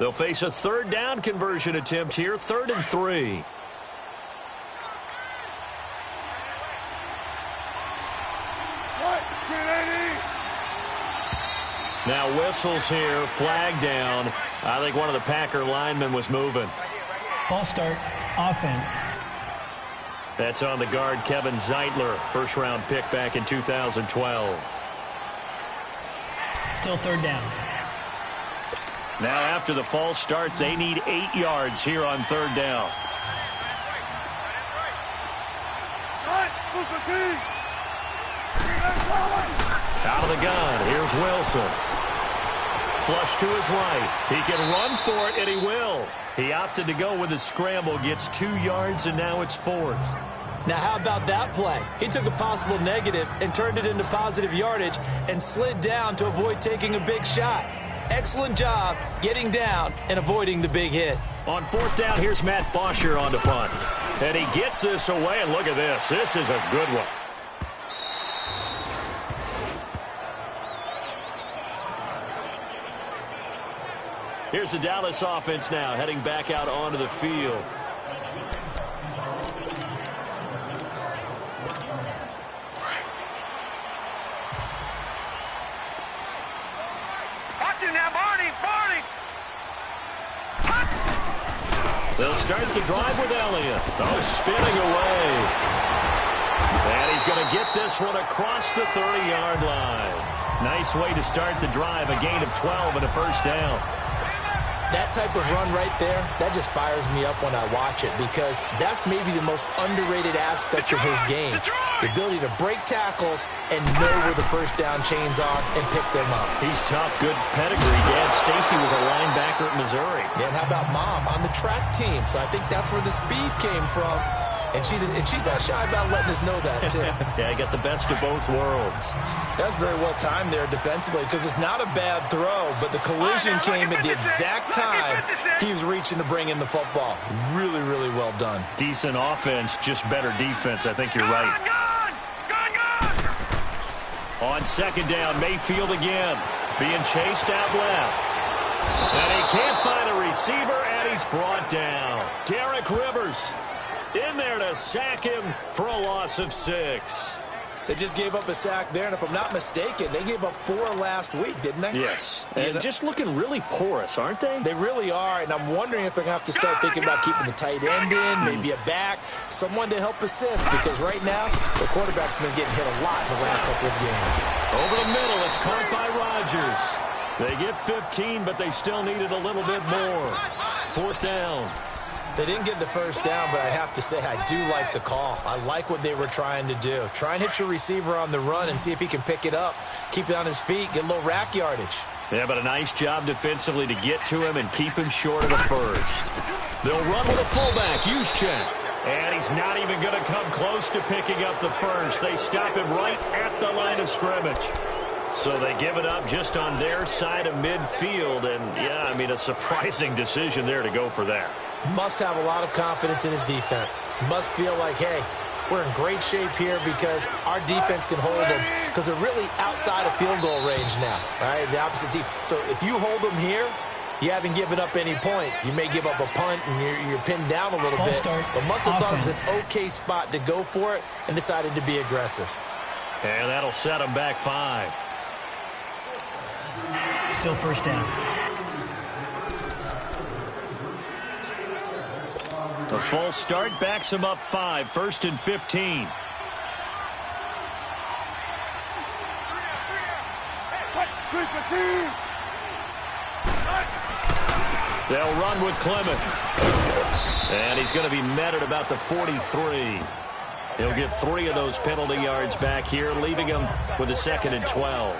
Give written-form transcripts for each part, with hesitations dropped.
They'll face a third down conversion attempt here, 3rd and 3. Now whistles here, flag down. I think one of the Packer linemen was moving. False start, offense. That's on the guard, Kevin Zeitler, first-round pick back in 2012. Still 3rd down. Now after the false start, they need 8 yards here on 3rd down. Out of the gun, here's Wilson. Flush to his right. He can run for it, and he will. He opted to go with a scramble, gets 2 yards, and now it's 4th. Now, how about that play? He took a possible negative and turned it into positive yardage and slid down to avoid taking a big shot. Excellent job getting down and avoiding the big hit. On 4th down, here's Matt Bosher on the punt. And he gets this away, and look at this. This is a good one. Here's the Dallas offense now, heading back out onto the field. They'll start the drive with Elliott. Oh, spinning away. And he's going to get this one across the 30-yard line. Nice way to start the drive, a gain of 12 and a first down. That type of run right there, that just fires me up when I watch it because that's maybe the most underrated aspect of his game. The ability to break tackles and know where the first down chains are and pick them up. He's tough, good pedigree. Dad Stacy was a linebacker at Missouri. Yeah, and how about Mom on the track team? So I think that's where the speed came from. And she's not shy about letting us know that, too. Yeah, I got the best of both worlds. That's very well timed there defensively because it's not a bad throw, but the collision came at the exact time he was reaching to bring in the football. Really, really well done. Decent offense, just better defense. I think you're right. On 2nd down, Mayfield again. Being chased out left. And he can't find a receiver, and he's brought down. Derek Rivers in there to sack him for a loss of 6. They just gave up a sack there, and if I'm not mistaken, they gave up 4 last week, didn't they? Yes. And just looking really porous, aren't they? They really are, and I'm wondering if they're going to have to start thinking about keeping the tight end in, maybe a back, someone to help assist, because right now, the quarterback's been getting hit a lot in the last couple of games. Over the middle, it's caught by Rodgers. They get 15, but they still needed a little bit more. 4th down. They didn't get the first down, but I have to say I do like the call. I like what they were trying to do. Try and hit your receiver on the run and see if he can pick it up, keep it on his feet, get a little rack yardage. Yeah, but a nice job defensively to get to him and keep him short of the first. They'll run with a fullback, Juszczyk. And he's not even going to come close to picking up the first. They stop him right at the line of scrimmage. So they give it up just on their side of midfield. And, yeah, I mean, a surprising decision there to go for that. Must have a lot of confidence in his defense. Must feel like, hey, we're in great shape here because our defense can hold them because they're really outside of field goal range now, right? The opposite team. So if you hold them here, you haven't given up any points. You may give up a punt and you're pinned down a little bit. But must have thought it was an okay spot to go for it and decided to be aggressive. And that'll set them back 5. Still first down. A false start backs him up 5, 1st and 15. They'll run with Clement. And he's going to be met at about the 43. He'll get 3 of those penalty yards back here, leaving him with a 2nd and 12.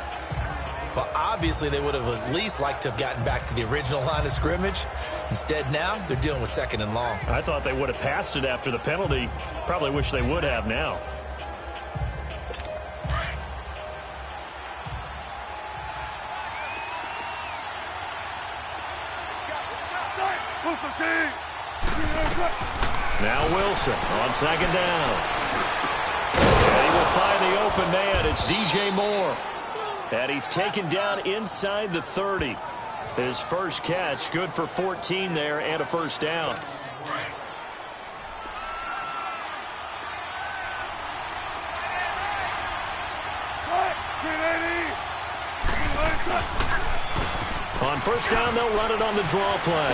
Well, obviously, they would have at least liked to have gotten back to the original line of scrimmage. Instead, now, they're dealing with 2nd and long. I thought they would have passed it after the penalty. Probably wish they would have now. Now Wilson on 2nd down. And he will find the open man. It's DJ Moore. And he's taken down inside the 30. His first catch, good for 14 there and a first down. On first down, they'll run it on the draw play.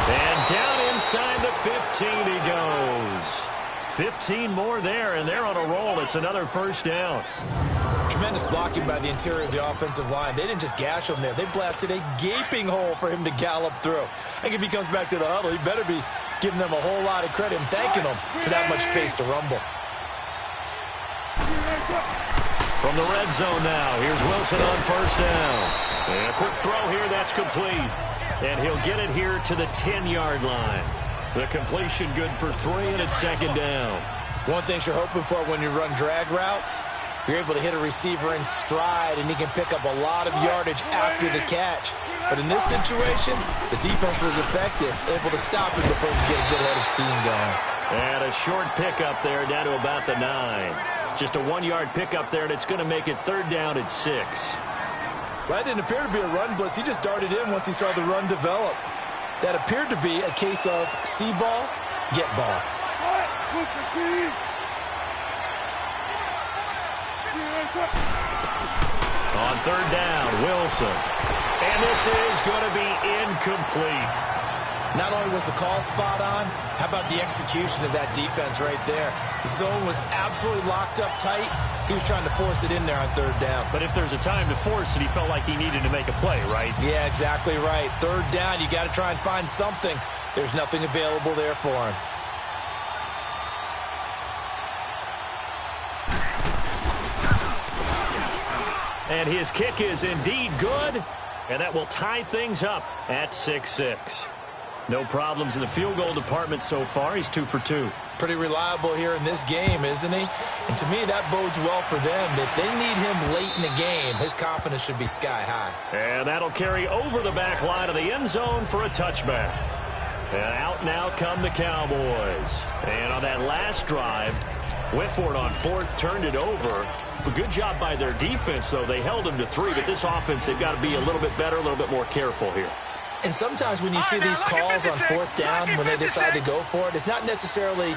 And down inside the 15 he goes. 15 more there, and they're on a roll. It's another first down. Tremendous blocking by the interior of the offensive line. They didn't just gash him there. They blasted a gaping hole for him to gallop through. I think if he comes back to the huddle, he better be giving them a whole lot of credit and thanking them for that much space to rumble. From the red zone now, here's Wilson on first down. And a quick throw here, that's complete. And he'll get it here to the 10-yard line. The completion good for 3, and it's second down. One thing you're hoping for when you run drag routes, you're able to hit a receiver in stride, and he can pick up a lot of yardage after the catch. But in this situation, the defense was effective, able to stop him before he could get a good head of steam going. And a short pickup there down to about the 9. Just a 1-yard pickup there, and it's going to make it third down at 6. Well, that didn't appear to be a run blitz. He just darted in once he saw the run develop. That appeared to be a case of see ball, get ball. On third down, Wilson. And this is going to be incomplete. Not only was the call spot on, how about the execution of that defense right there? The zone was absolutely locked up tight. He was trying to force it in there on third down. But if there's a time to force it, he felt like he needed to make a play, right? Yeah, exactly right. Third down, you got to try and find something. There's nothing available there for him. And his kick is indeed good, and that will tie things up at 6-6. No problems in the field goal department so far. He's 2 for 2. Pretty reliable here in this game, isn't he? And to me, that bodes well for them. If they need him late in the game, his confidence should be sky high. And that'll carry over the back line of the end zone for a touchback. And out now come the Cowboys. And on that last drive, went for it on fourth, turned it over. A good job by their defense, though. They held him to 3, but this offense, they've got to be a little bit better, a little bit more careful here. And sometimes when you see these calls on fourth down, when they decide to go for it, it's not necessarily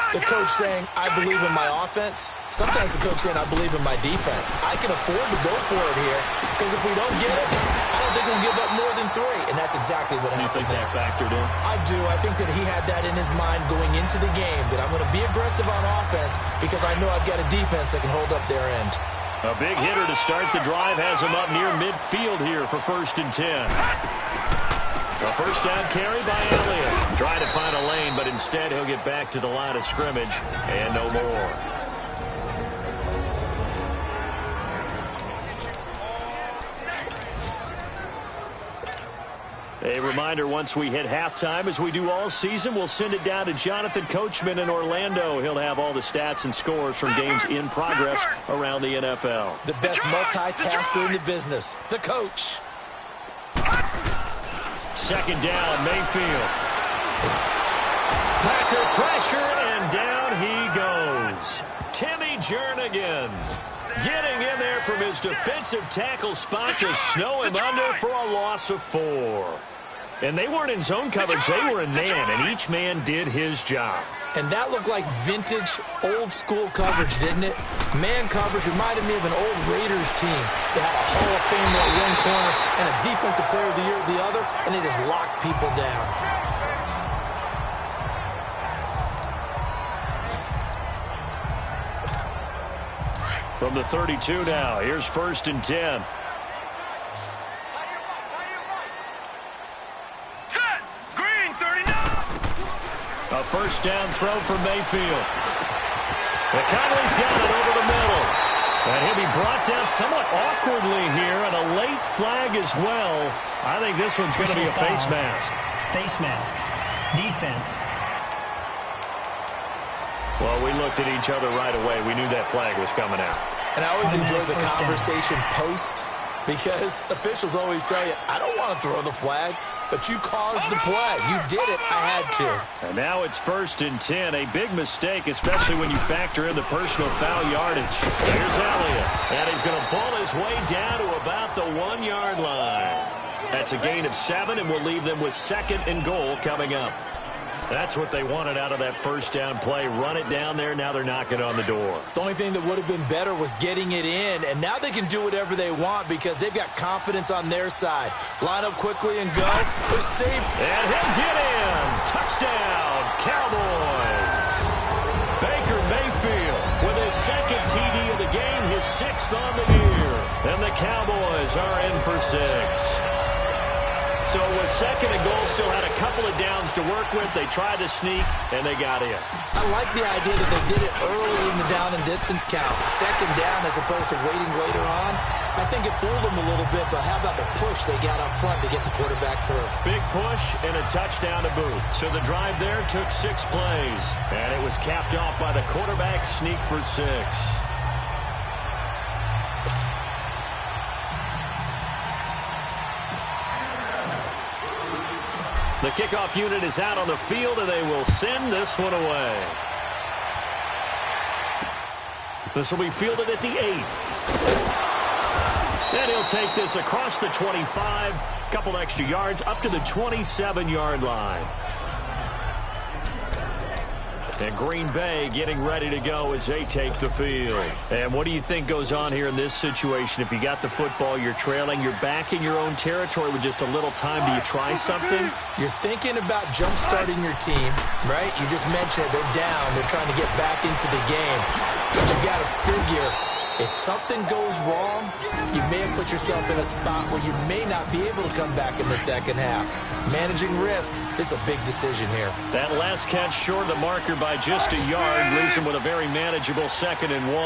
the coach saying, I believe in my offense. Sometimes the coach saying, I believe in my defense. I can afford to go for it here, because if we don't get it, I don't think we'll give up more than 3. And that's exactly what happened. You think that factored in? I do. I think that he had that in his mind going into the game, that I'm going to be aggressive on offense because I know I've got a defense that can hold up their end. A big hitter to start the drive has him up near midfield here for 1st and 10. A first down carry by Elliott. Trying to find a lane, but instead he'll get back to the line of scrimmage and no more. A reminder, once we hit halftime, as we do all season, we'll send it down to Jonathan Coachman in Orlando. He'll have all the stats and scores from games in progress around the NFL. The best multitasker in the business, the coach. Second down, Mayfield. Packer pressure, and down he goes. Timmy Jernigan getting in there from his defensive tackle spot to snow him under for a loss of 4. And they weren't in zone coverage, they were in man, and each man did his job. And that looked like vintage, old-school coverage, didn't it? Man coverage reminded me of an old Raiders team. They had a Hall of Famer at one corner and a Defensive Player of the Year at the other, and they just locked people down. From the 32 now, here's 1st and 10. A first down throw for Mayfield. McConnell's got it over the middle. And he'll be brought down somewhat awkwardly here, and a late flag as well. I think this one's going to be a face mask. Face mask. Defense. Well, we looked at each other right away. We knew that flag was coming out. And I always enjoy the conversation post, because officials always tell you, I don't want to throw the flag. But you caused the play. You did it. I had to. And now it's 1st and 10. A big mistake, especially when you factor in the personal foul yardage. Here's Elliott. And he's going to pull his way down to about the 1-yard line. That's a gain of 7, and will leave them with 2nd and goal coming up. That's what they wanted out of that first down play. Run it down there. Now they're knocking on the door. The only thing that would have been better was getting it in, and now they can do whatever they want because they've got confidence on their side. Line up quickly and go. They're safe. And he'll get in. Touchdown, Cowboys. Baker Mayfield with his 2nd TD of the game, his 6th on the year. And the Cowboys are in for 6. So it was 2nd and goal, still had a couple of downs to work with. They tried to sneak, and they got in. I like the idea that they did it early in the down and distance count. 2nd down as opposed to waiting later on. I think it fooled them a little bit, but how about the push they got up front to get the quarterback through? Big push and a touchdown to boot. So the drive there took 6 plays, and it was capped off by the quarterback sneak for 6. The kickoff unit is out on the field, and they will send this one away. This will be fielded at the 8. And he'll take this across the 25, couple extra yards, up to the 27-yard line. And Green Bay getting ready to go as they take the field. And what do you think goes on here in this situation? If you got the football, you're trailing, you're back in your own territory with just a little time. Do you try something? You're thinking about jump-starting your team, right? You just mentioned it. They're down. They're trying to get back into the game. But you got to figure, if something goes wrong, you may have put yourself in a spot where you may not be able to come back in the second half. Managing risk is a big decision here. That last catch short of the marker by just a yard leaves him with a very manageable 2nd and 1.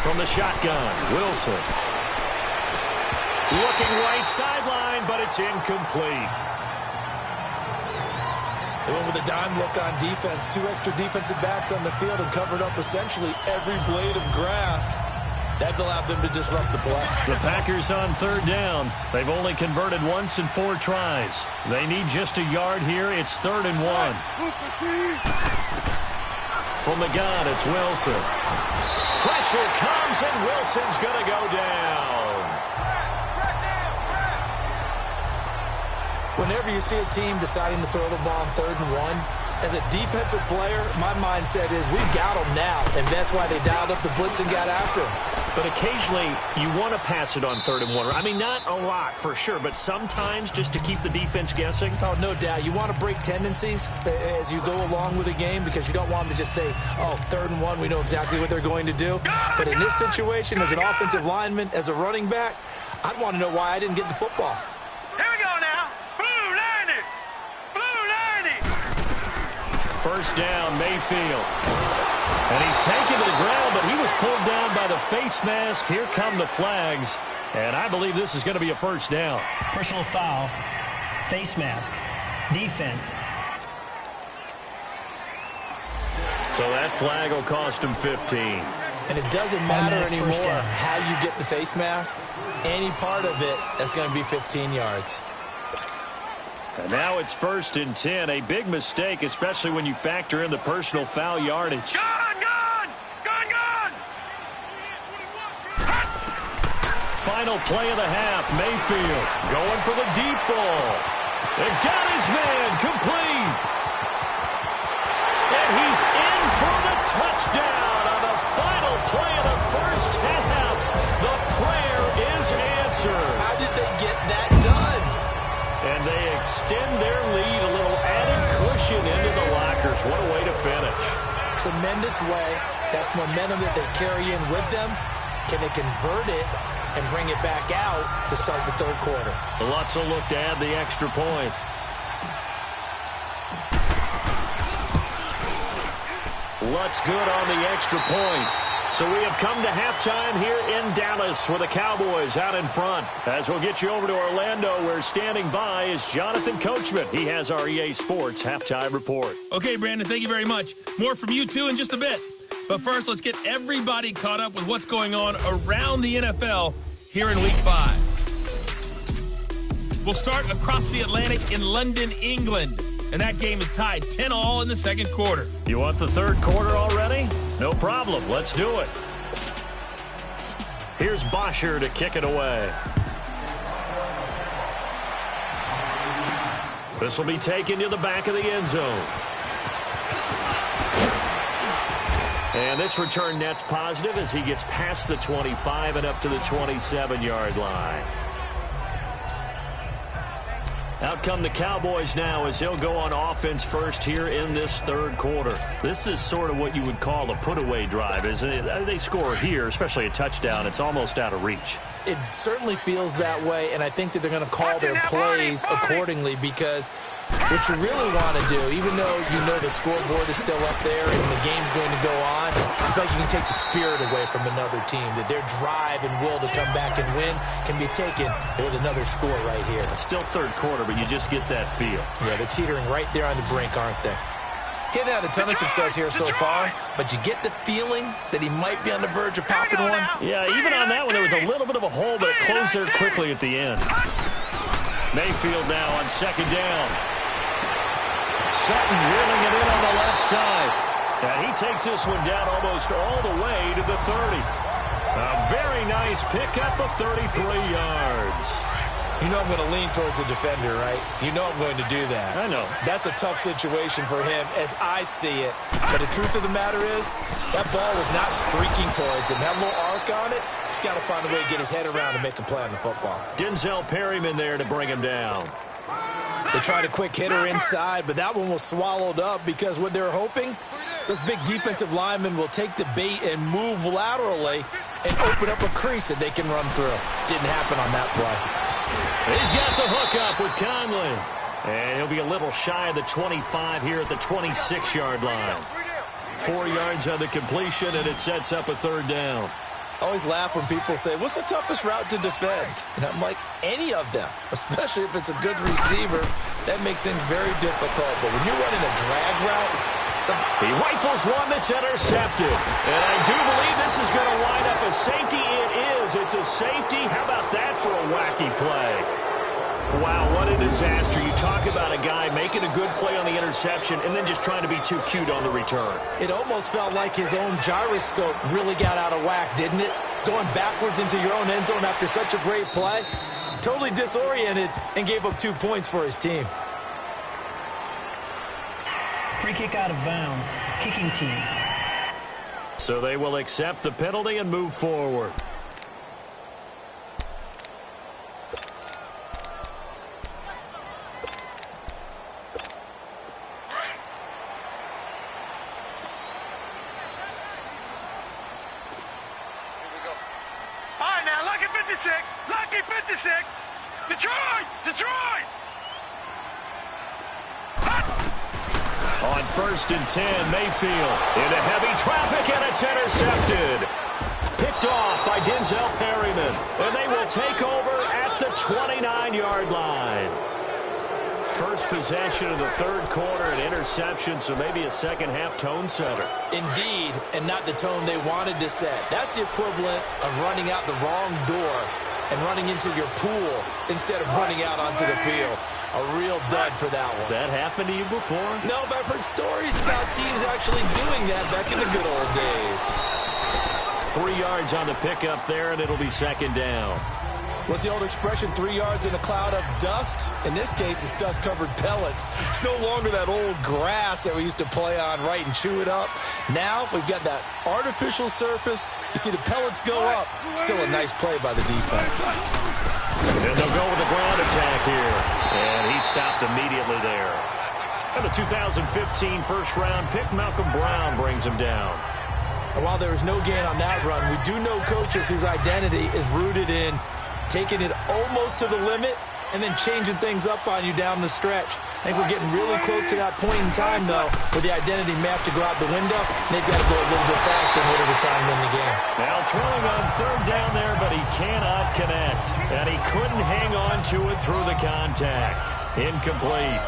From the shotgun, Wilson. Looking right sideline, but it's incomplete. They went with a dime look on defense. 2 extra defensive backs on the field and covered up essentially every blade of grass. That allowed them to disrupt the play. The Packers on 3rd down. They've only converted once in 4 tries. They need just a yard here. It's 3rd and 1. From the gun, it's Wilson. Pressure comes, and Wilson's going to go down. Whenever you see a team deciding to throw the ball on 3rd and 1, as a defensive player, my mindset is we've got them now, and that's why they dialed up the blitz and got after them. But occasionally, you want to pass it on 3rd and 1. I mean, not a lot, for sure, but sometimes just to keep the defense guessing. Oh, no doubt. You want to break tendencies as you go along with a game because you don't want them to just say, oh, 3rd and 1, we know exactly what they're going to do. But in this situation, as an offensive lineman, as a running back, I'd want to know why I didn't get the football. Here we go now. Blue 90. Blue 90. First down, Mayfield. And he's taken to the ground, but he was pulled down by the face mask. Here come the flags. And I believe this is going to be a first down. Personal foul. Face mask. Defense. So that flag will cost him 15. And it doesn't matter anymore how you get the face mask. Any part of it, that's going to be 15 yards. And now it's 1st and 10. A big mistake, especially when you factor in the personal foul yardage. Final play of the half. Mayfield going for the deep ball. They got his man complete. And he's in for the touchdown on the final play of the first half. The prayer is answered. How did they get that done? And they extend their lead, a little added cushion into the lockers. What a way to finish. Tremendous way. That's momentum that they carry in with them. Can they convert it and bring it back out to start the 3rd quarter? Lutz will look to add the extra point. Lutz good on the extra point. So we have come to halftime here in Dallas with the Cowboys out in front. As we'll get you over to Orlando, where standing by is Jonathan Coachman. He has our EA Sports halftime report. Okay, Brandon, thank you very much. More from you, too, in just a bit. But first, let's get everybody caught up with what's going on around the NFL here in Week 5. We'll start across the Atlantic in London, England. And that game is tied 10-all in the 2nd quarter. You want the 3rd quarter already? No problem. Let's do it. Here's Bosher to kick it away. This will be taken to the back of the end zone. And this return net's positive as he gets past the 25 and up to the 27-yard line. Out come the Cowboys now as he'll go on offense first here in this third quarter. This is sort of what you would call a put-away drive, isn't it? They score here, especially a touchdown. It's almost out of reach. It certainly feels that way, and I think that they're going to call their plays accordingly because what you really want to do, even though you know the scoreboard is still up there and the game's going to go on, I feel like you can take the spirit away from another team, that their drive and will to come back and win can be taken with another score right here. It's still third quarter, but you just get that feel. Yeah, they're teetering right there on the brink, aren't they? He's had a ton of success here so far, but you get the feeling that he might be on the verge of popping one. Yeah, even on that one, there was a little bit of a hole, but it closed there quickly at the end. Mayfield now on second down. Sutton reeling it in on the left side. And he takes this one down almost all the way to the 30. A very nice pickup of 33 yards. You know I'm going to lean towards the defender, right? You know I'm going to do that. I know. That's a tough situation for him as I see it. But the truth of the matter is, that ball was not streaking towards him. That little arc on it, he's got to find a way to get his head around and make a play on the football. Denzel Perryman there to bring him down. They tried a quick hitter inside, but that one was swallowed up because what they're hoping, those big defensive linemen will take the bait and move laterally and open up a crease that they can run through. Didn't happen on that play. He's got the hook up with Conley. And he'll be a little shy of the 25 here at the 26-yard line. 4 yards on the completion, and it sets up a third down. I always laugh when people say, what's the toughest route to defend? And I'm like, any of them, especially if it's a good receiver. That makes things very difficult. But when you're running a drag route, he rifles one that's intercepted. And I do believe this is going to wind up a safety. It is. It's a safety. How about that for a wacky play? Wow, what a disaster. You talk about a guy making a good play on the interception and then just trying to be too cute on the return. It almost felt like his own gyroscope really got out of whack, didn't it? Going backwards into your own end zone after such a great play. Totally disoriented and gave up 2 points for his team. Free kick out of bounds. Kicking team. So they will accept the penalty and move forward. All right, now, lucky 56. Lucky 56. Detroit! Detroit! On 1st and 10, Mayfield into heavy traffic, and it's intercepted. Picked off by Denzel Perryman, and they will take over at the 29-yard line. First possession of the third quarter, an interception, so maybe a second-half tone setter. Indeed, and not the tone they wanted to set. That's the equivalent of running out the wrong door and running into your pool instead of running out onto the field. A real dud for that one. Has that happened to you before? No, but I've heard stories about teams actually doing that back in the good old days. 3 yards on the pickup there, and it'll be second down. What's the old expression, 3 yards in a cloud of dust? In this case, it's dust-covered pellets. It's no longer that old grass that we used to play on, right, and chew it up. Now, we've got that artificial surface. You see the pellets go up. Still a nice play by the defense. And they'll go with the ground attack here. And he stopped immediately there. And the 2015 first-round pick, Malcolm Brown, brings him down. And while there was no gain on that run, we do know coaches whose identity is rooted in taking it almost to the limit and then changing things up on you down the stretch. I think we're getting really close to that point in time, though, where the identity may have to go out the window, and they've got to go a little bit faster in order to try and win the game. Now throwing on third down there, but he cannot connect. And he couldn't hang on to it through the contact. Incomplete.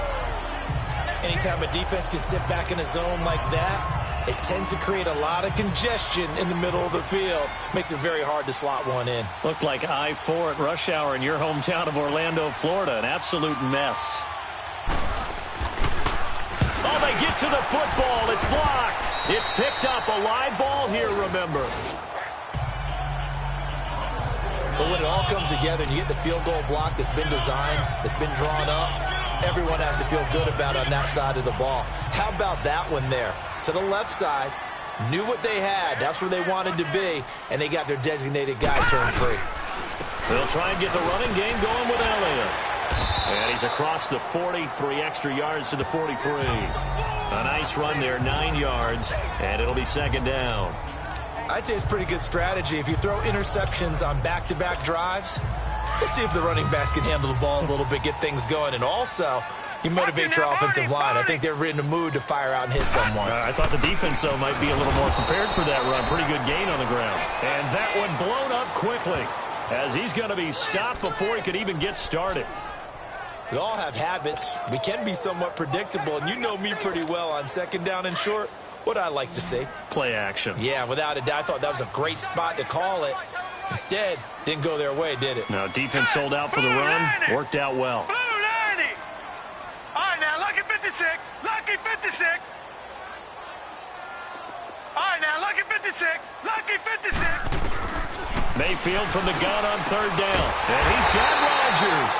Anytime a defense can sit back in a zone like that, it tends to create a lot of congestion in the middle of the field. Makes it very hard to slot one in. Looked like I-4 at rush hour in your hometown of Orlando, Florida. An absolute mess. Oh, they get to the football. It's blocked. It's picked up. A live ball here, remember. But when it all comes together and you get the field goal block that's been designed, that's been drawn up, everyone has to feel good about on that side of the ball. How about that one there? To the left side, knew what they had. That's where they wanted to be, and they got their designated guy turned free. They'll try and get the running game going with Elliott. And he's across the 40, 3 extra yards to the 43. A nice run there, 9 yards, and it'll be second down. I'd say it's pretty good strategy. If you throw interceptions on back-to-back drives, let's see if the running backs can handle the ball a little bit, get things going, and also you motivate your offensive line. I think they're in the mood to fire out and hit someone. I thought the defense, though, might be a little more prepared for that run. Pretty good gain on the ground. And that one blown up quickly as he's going to be stopped before he could even get started. We all have habits. We can be somewhat predictable, and you know me pretty well on second down and short. What I like to see. Play action. Yeah, without a doubt. I thought that was a great spot to call it. Instead, didn't go their way, did it? Now, defense sold out for the run. Worked out well. Blue 90. All right, now, lucky 56. Lucky 56. All right, now, lucky 56. Lucky 56. Mayfield from the gun on third down. And he's got Rodgers.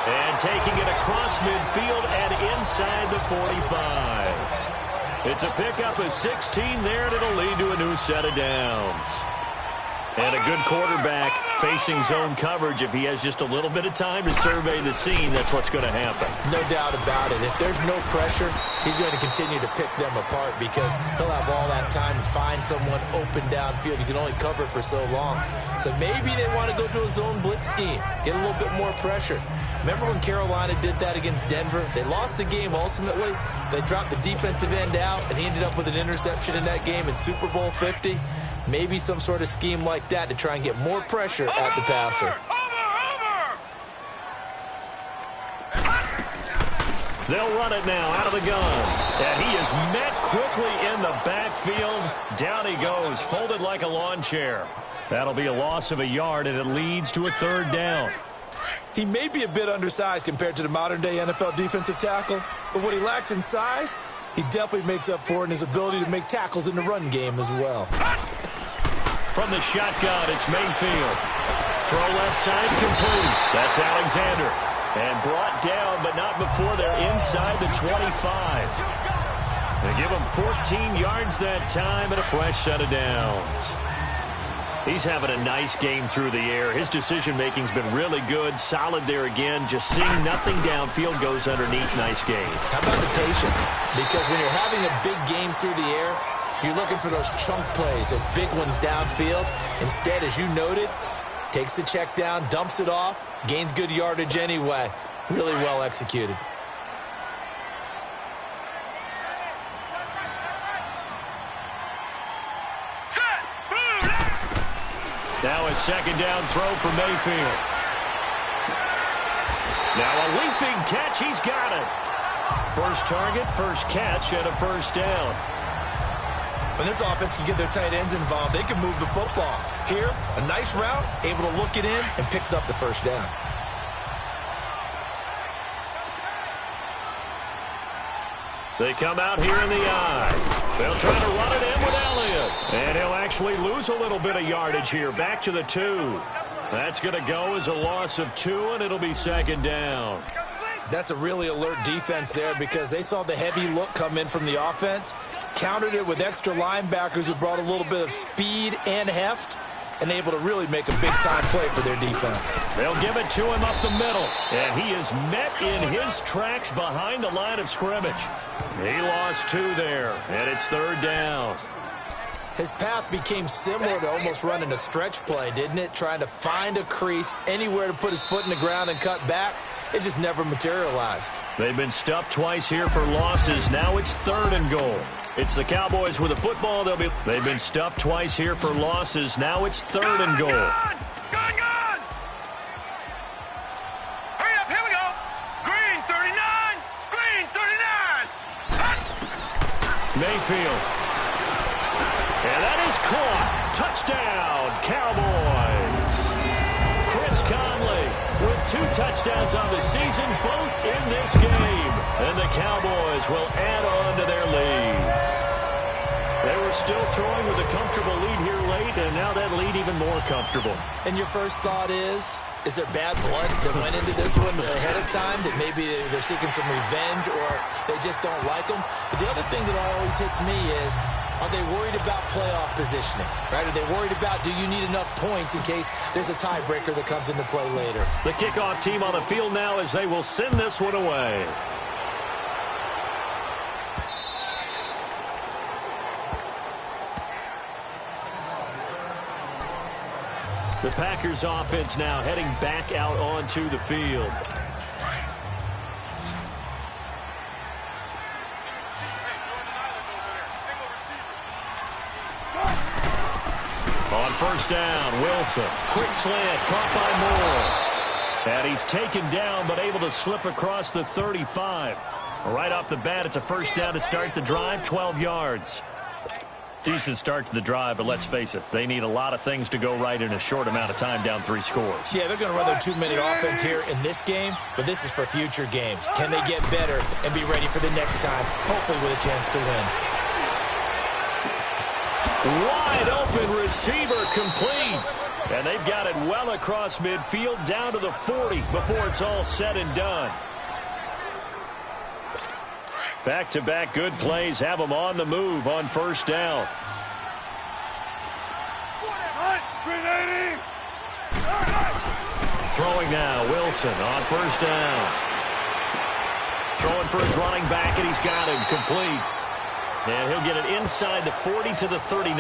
And taking it across midfield and inside the 45. It's a pickup of 16 there, and it'll lead to a new set of downs. And a good quarterback facing zone coverage. If he has just a little bit of time to survey the scene, that's what's going to happen. No doubt about it. If there's no pressure, he's going to continue to pick them apart because he'll have all that time to find someone open downfield. You can only cover for so long. So maybe they want to go to a zone blitz scheme, get a little bit more pressure. Remember when Carolina did that against Denver? They lost the game ultimately. They dropped the defensive end out, and he ended up with an interception in that game in Super Bowl 50. Maybe some sort of scheme like that to try and get more pressure at the passer. They'll run it now out of the gun. And he is met quickly in the backfield. Down he goes, folded like a lawn chair. That'll be a loss of a yard, and it leads to a third down. He may be a bit undersized compared to the modern-day NFL defensive tackle, but what he lacks in size, he definitely makes up for in his ability to make tackles in the run game as well. From the shotgun, it's Mayfield. Throw left side complete. That's Alexander. And brought down, but not before they're inside the 25. They give him 14 yards that time and a fresh set of downs. He's having a nice game through the air. His decision-making's been really good. Solid there again. Just seeing nothing downfield, goes underneath. Nice game. How about the patience? Because when you're having a big game through the air, you're looking for those chunk plays, those big ones downfield. Instead, as you noted, takes the check down, dumps it off, gains good yardage anyway. Really well executed. Now a second down throw for Mayfield. Now a leaping catch. He's got it. First target, first catch, and a first down. When this offense can get their tight ends involved, they can move the football. Here, a nice route, able to look it in, and picks up the first down. They come out here in the eye. They'll try to run it in with Elliott. And he'll actually lose a little bit of yardage here. Back to the 2. That's going to go as a loss of 2, and it'll be second down. That's a really alert defense there because they saw the heavy look come in from the offense, countered it with extra linebackers who brought a little bit of speed and heft, and able to really make a big-time play for their defense. They'll give it to him up the middle, and he is met in his tracks behind the line of scrimmage. He lost 2 there, and it's third down. His path became similar to almost running a stretch play, didn't it? Trying to find a crease, anywhere to put his foot in the ground and cut back. It just never materialized. They've been stuffed twice here for losses. Now it's third and goal. It's the Cowboys with the football. They've been stuffed twice here for losses. Now it's third and goal. Gone! Hurry up, here we go. Green 39. Green 39. Mayfield. And that is caught. Touchdown, Cowboys. Chris Conley with 2 touchdowns on the season, both in this game. And the Cowboys will add on to their lead. They were still throwing with a comfortable lead here late, and now that lead even more comfortable. And your first thought is there bad blood that went into this one ahead of time, that maybe they're seeking some revenge or they just don't like them? But the other thing that always hits me is, are they worried about playoff positioning, right? Are they worried about, do you need enough points in case there's a tiebreaker that comes into play later? The kickoff team on the field now as they will send this one away. The Packers offense now heading back out onto the field. On first down, Wilson. Quick slant, caught by Moore. And he's taken down, but able to slip across the 35. Right off the bat, it's a first down to start the drive, 12 yards. Decent start to the drive, but let's face it, they need a lot of things to go right in a short amount of time, down 3 scores. Yeah, they're going to run their 2-minute offense here in this game, but this is for future games. Can they get better and be ready for the next time, hopefully with a chance to win? Wide open receiver complete. And they've got it well across midfield down to the 40 before it's all said and done. Back-to-back good plays have them on the move on first down. Throwing now, Wilson on first down. Throwing for his running back, and he's got him complete. And he'll get it inside the 40 to the 39.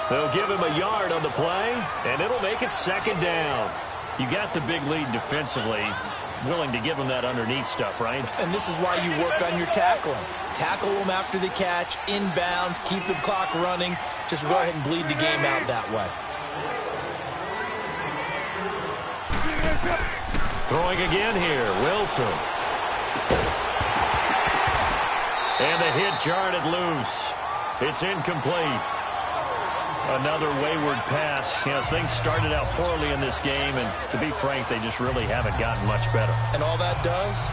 They'll give him a yard on the play, and it'll make it second down. You got the big lead defensively. Willing to give them that underneath stuff, right? And this is why you work on your tackling. Tackle them after the catch, inbounds, keep the clock running. Just go ahead and bleed the game out that way. Throwing again here, Wilson. And the hit jarred it loose. It's incomplete. Another wayward pass. You know, things started out poorly in this game, and to be frank, they just really haven't gotten much better. And all that does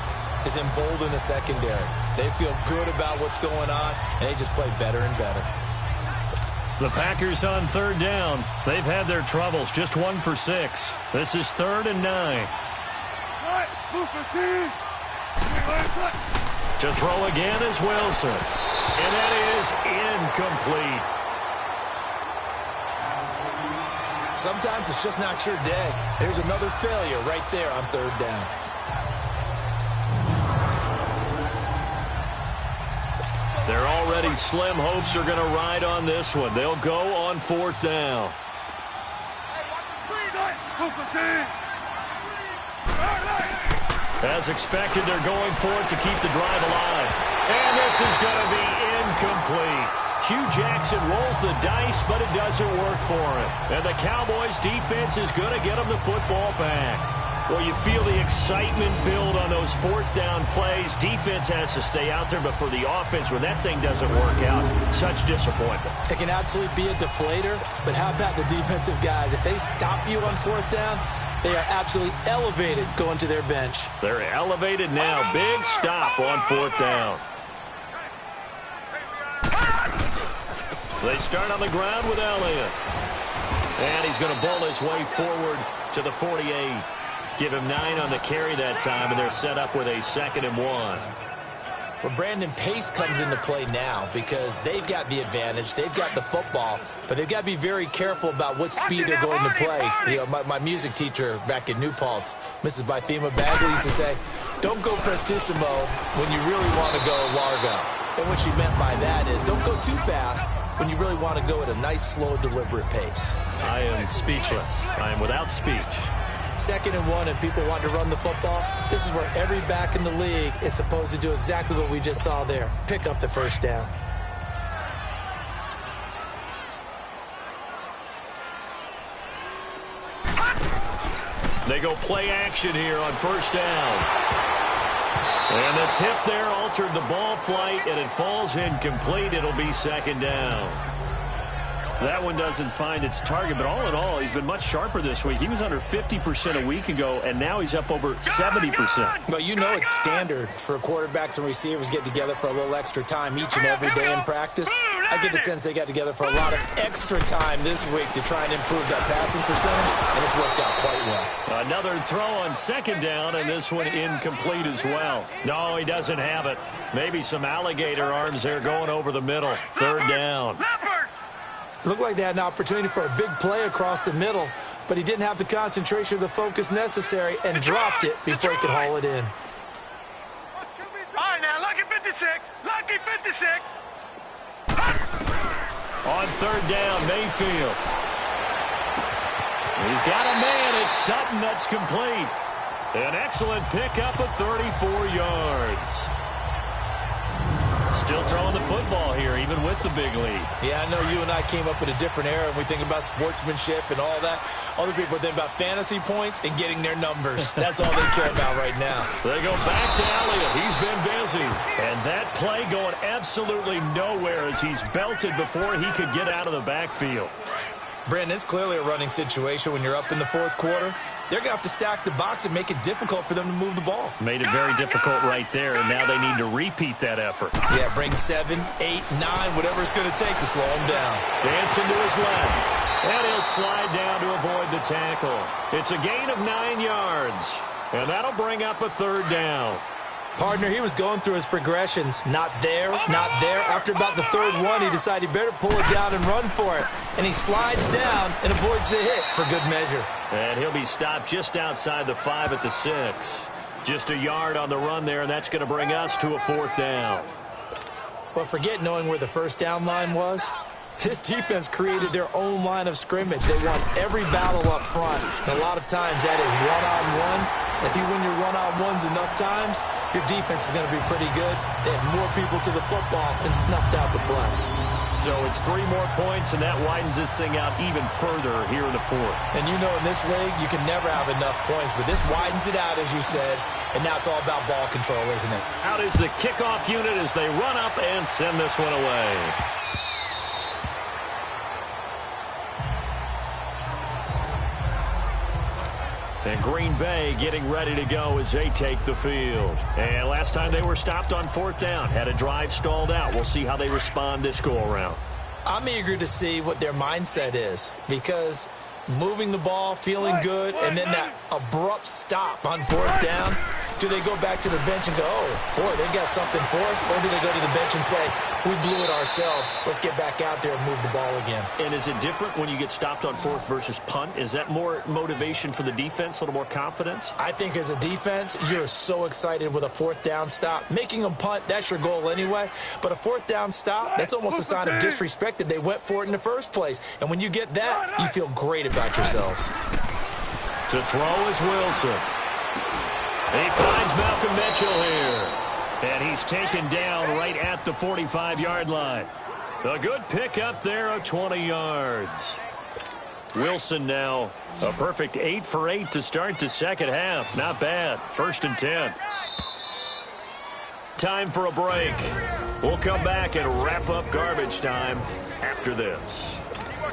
is embolden the secondary. They feel good about what's going on, and they just play better and better. The Packers on third down. They've had their troubles, just 1 for 6. This is 3rd and 9. To throw again is Wilson. And that is incomplete. Sometimes it's just not your day. There's another failure right there on third down. They're already slim hopes are going to ride on this one. They'll go on 4th down. As expected, they're going for it to keep the drive alive. And this is going to be incomplete. Hugh Jackson rolls the dice, but it doesn't work for him. And the Cowboys' defense is going to get him the football back. Well, you feel the excitement build on those 4th down plays. Defense has to stay out there, but for the offense, when that thing doesn't work out, such disappointment. It can absolutely be a deflator, but how about the defensive guys? If they stop you on 4th down, they are absolutely elevated going to their bench. They're elevated now. Big stop on 4th down. They start on the ground with Elliott. And he's going to bowl his way forward to the 48. Give him 9 on the carry that time, and they're set up with a 2nd and 1. Well, Brandon, pace comes into play now because they've got the advantage. They've got the football, but they've got to be very careful about what speed they're going to play. You know, my music teacher back in New Paltz, Mrs. Bythema Bagley, used to say, don't go prestissimo when you really want to go largo. And what she meant by that is don't go too fast when you really want to go at a nice, slow, deliberate pace. I am speechless. I am without speech. 2nd and 1 and people want to run the football. This is where every back in the league is supposed to do exactly what we just saw there. Pick up the first down. They go play action here on first down. And the tip there altered the ball flight, and it falls incomplete. It'll be 2nd down. That one doesn't find its target, but all in all, he's been much sharper this week. He was under 50% a week ago, and now he's up over 70%. Well, you know it's standard for quarterbacks and receivers get together for a little extra time each and every day in practice. I get the sense they got together for a lot of extra time this week to try and improve that passing percentage, and it's worked out quite well. Another throw on second down, and this one incomplete as well. No, he doesn't have it. Maybe some alligator arms there going over the middle. Third down. Looked like they had an opportunity for a big play across the middle, but he didn't have the concentration or the focus necessary and dropped it before he could haul it in. All right, now, lucky 56. Lucky 56. On third down, Mayfield. He's got a man. It's Sutton that's complete. An excellent pickup of 34 yards. Still throwing the football here, even with the big lead. Yeah, I know you and I came up in a different era, and we think about sportsmanship and all that. Other people think about fantasy points and getting their numbers. That's all they care about right now. They go back to Elliott. He's been busy. And that play going absolutely nowhere as he's belted before he could get out of the backfield. Brandon, it's clearly a running situation when you're up in the fourth quarter. They're going to have to stack the box and make it difficult for them to move the ball. Made it very difficult right there, and now they need to repeat that effort. Yeah, bring 7, 8, 9, whatever it's going to take to slow him down. Dancing to his left, and he'll slide down to avoid the tackle. It's a gain of 9 yards, and that'll bring up a third down. Partner, he was going through his progressions. Not there, not there. After about the third one, he decided he better pull it down and run for it. And he slides down and avoids the hit for good measure. And he'll be stopped just outside the 5 at the 6. Just a yard on the run there, and that's going to bring us to a fourth down. But forget knowing where the first down line was. This defense created their own line of scrimmage. They won every battle up front. And a lot of times that is one-on-one. If you win your one-on-ones enough times, your defense is going to be pretty good. They had more people to the football and snuffed out the play. So it's 3 more points, and that widens this thing out even further here in the fourth. And you know in this league, you can never have enough points, but this widens it out, as you said, and now it's all about ball control, isn't it? Out is the kickoff unit as they run up and send this one away. And Green Bay getting ready to go as they take the field. And last time they were stopped on fourth down, had a drive stalled out. We'll see how they respond this go-around. I'm eager to see what their mindset is, because moving the ball, feeling good, and then that abrupt stop on fourth down, do they go back to the bench and go, oh, boy, they got something for us? Or do they go to the bench and say, we blew it ourselves, let's get back out there and move the ball again? And is it different when you get stopped on fourth versus punt? Is that more motivation for the defense, a little more confidence? I think as a defense, you're so excited with a fourth down stop. Making them punt, that's your goal anyway. But a fourth down stop, that's almost a sign of disrespect that they went for it in the first place. And when you get that, you feel great about yourselves. To throw is Wilson. He finds Malcolm Mitchell here. And he's taken down right at the 45-yard line. A good pick up there of 20 yards. Wilson now a perfect 8 for 8 to start the second half. Not bad. 1st and 10. Time for a break. We'll come back and wrap up garbage time after this.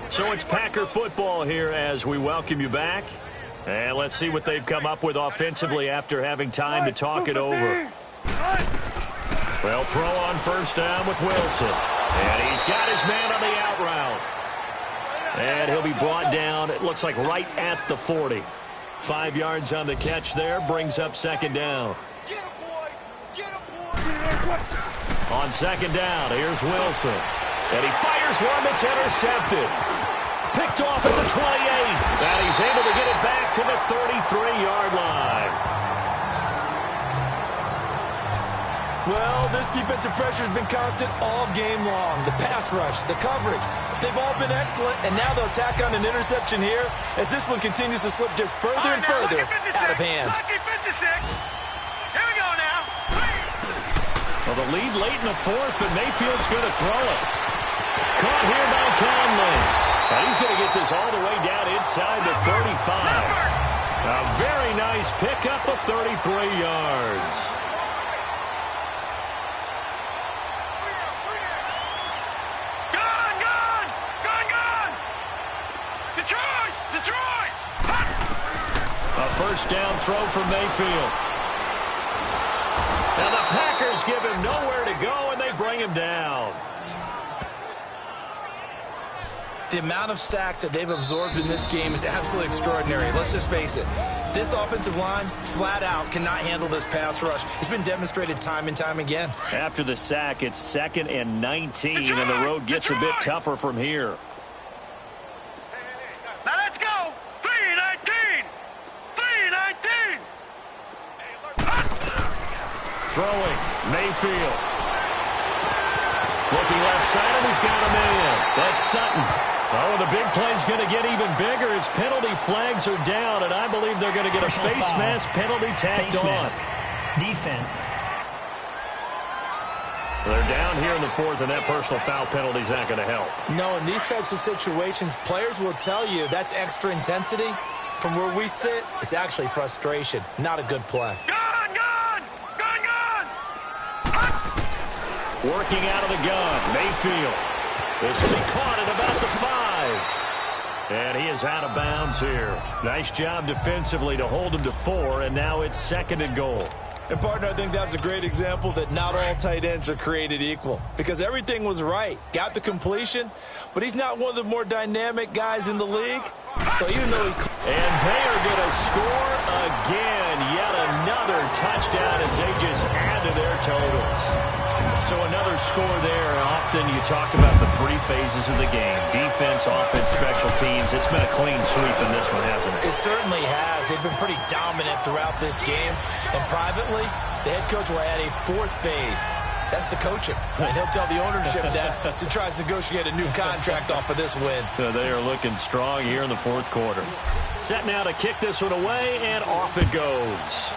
So it's Packer football here as we welcome you back. And let's see what they've come up with offensively after having time to talk it over. Well, throw on first down with Wilson. And he's got his man on the out route. And he'll be brought down, it looks like right at the 40. 5 yards on the catch there, brings up second down. On second down, here's Wilson. And he fires one that's intercepted. Picked off at the 28. And he's able to get it back to the 33-yard line. Well, this defensive pressure has been constant all game long. The pass rush, the coverage, they've all been excellent, and now they'll tack on an interception here as this one continues to slip just further and further out of hand. Lucky 56. Here we go now. Well, the lead late in the fourth, but Mayfield's going to throw it. Caught here by Conley. And he's going to get this all the way down inside the 35. A very nice pickup of 33 yards. A first down throw for Mayfield. And the Packers give him nowhere to go, and they bring him down. The amount of sacks that they've absorbed in this game is absolutely extraordinary. Let's just face it. This offensive line, flat out, cannot handle this pass rush. It's been demonstrated time and time again. After the sack, it's 2nd and 19, and the road gets a bit tougher from here. Now let's go. 3-19. 3-19. Throwing, Mayfield. Looking left side, and he's got a man. That's Sutton. Oh, the big play's going to get even bigger as penalty flags are down, and I believe they're going to get a face mask penalty tacked on. Defense. They're down here in the 4th, and that personal foul penalty is not going to help. No, in these types of situations, players will tell you that's extra intensity. From where we sit, it's actually frustration. Not a good play. Gun, gun. Gun, gun. Working out of the gun, Mayfield. This will be caught at about the 5. And he is out of bounds here. Nice job defensively to hold him to 4, and now it's 2nd and goal. And, partner, I think that's a great example that not all tight ends are created equal. Because everything was right. Got the completion, but he's not one of the more dynamic guys in the league. So even though he... And they are going to score again. Yet another touchdown as they just add to their totals. So another score there. Often you talk about the 3 phases of the game. Defense, offense, special teams. It's been a clean sweep in this one, hasn't it? It certainly has. They've been pretty dominant throughout this game. And privately, the head coach will add a 4th phase. That's the coaching. And he'll tell the ownership that as he tries to negotiate a new contract off of this win. They are looking strong here in the 4th quarter. Set now to kick this one away, and off it goes.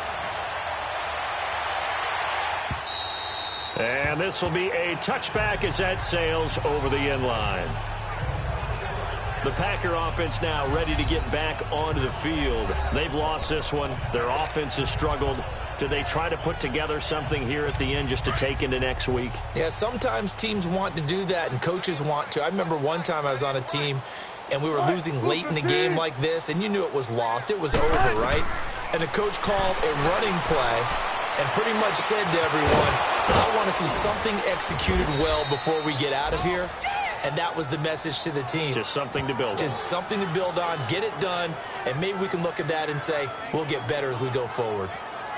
And this will be a touchback as that sails over the end line. The Packer offense now ready to get back onto the field. They've lost this one. Their offense has struggled. Do they try to put together something here at the end just to take into next week? Yeah, sometimes teams want to do that and coaches want to. I remember one time I was on a team and we were losing late in the game like this, and you knew it was lost. It was over, right? And the coach called a running play and pretty much said to everyone, I want to see something executed well before we get out of here. And that was the message to the team. Just something to build on. Just something to build on, get it done, and maybe we can look at that and say, we'll get better as we go forward.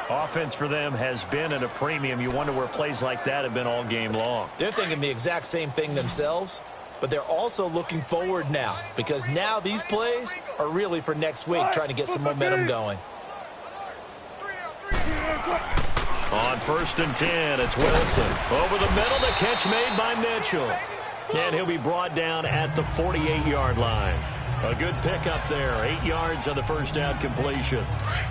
Offense for them has been at a premium. You wonder where plays like that have been all game long. They're thinking the exact same thing themselves, but they're also looking forward now because now these plays are really for next week, trying to get some momentum going. On 1st and 10, it's Wilson. Over the middle, the catch made by Mitchell. And he'll be brought down at the 48-yard line. A good pickup there. 8 yards on the first down completion.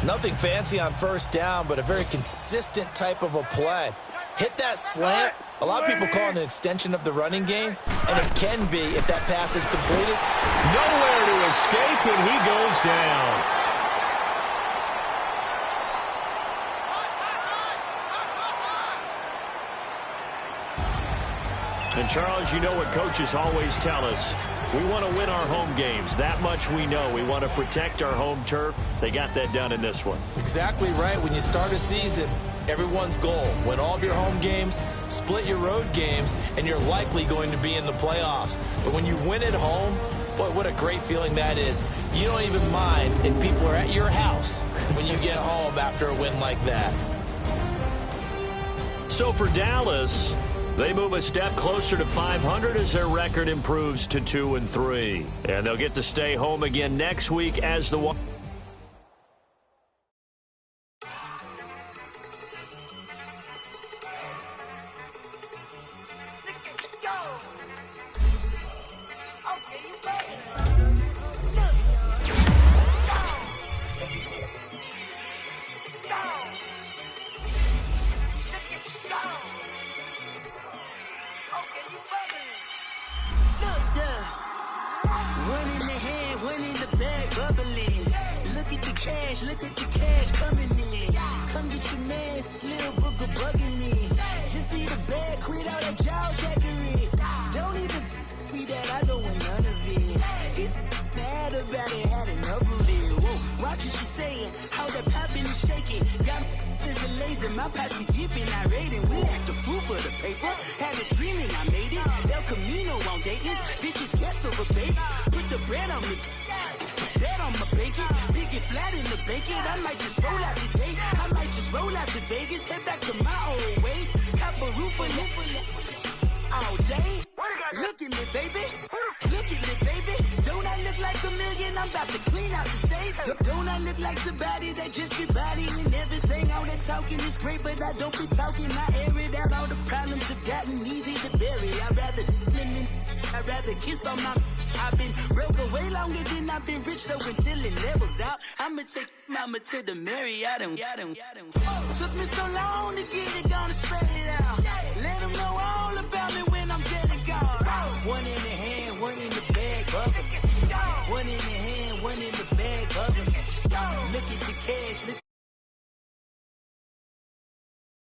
Nothing fancy on first down, but a very consistent type of a play. Hit that slant. A lot of people call it an extension of the running game, and it can be if that pass is completed. Nowhere to escape, and he goes down. And, Charles, you know what coaches always tell us. We want to win our home games. That much we know. We want to protect our home turf. They got that done in this one. Exactly right. When you start a season, everyone's goal, win all of your home games, split your road games, and you're likely going to be in the playoffs. But when you win at home, boy, what a great feeling that is. You don't even mind if people are at your house when you get home after a win like that. So for Dallas, they move a step closer to 500 as their record improves to 2-3. And they'll get to stay home again next week as the... lazy, my posse deep in I raiding. We act a fool for the paper. Had a dream and I made it. El Camino on Dayton's. Bitches guess over bait. Put the bread on me. That on my bacon. Big it flat in the bacon. I might just roll out today. I might just roll out to Vegas. Head back to my old ways. Cop a roof for all day. Look at me, baby. Look at me, baby. Don't I look like a million? I'm about to clean out the safe. Don't I look like somebody that just be bodying everything? All that talking is great, but I don't be talking. I air it out. All the problems have gotten easy to bury. I'd rather kiss on my. I've been broke for way longer than I've been rich, so until it levels out, I'ma take mama to the Marriott. Took me so long to get it, gonna spread it out. Let them know all about me when I'm dead and gone. One in the hand, one in the bag, bubba. One in the hand, one in the bag, bubba. Look at the cash, look.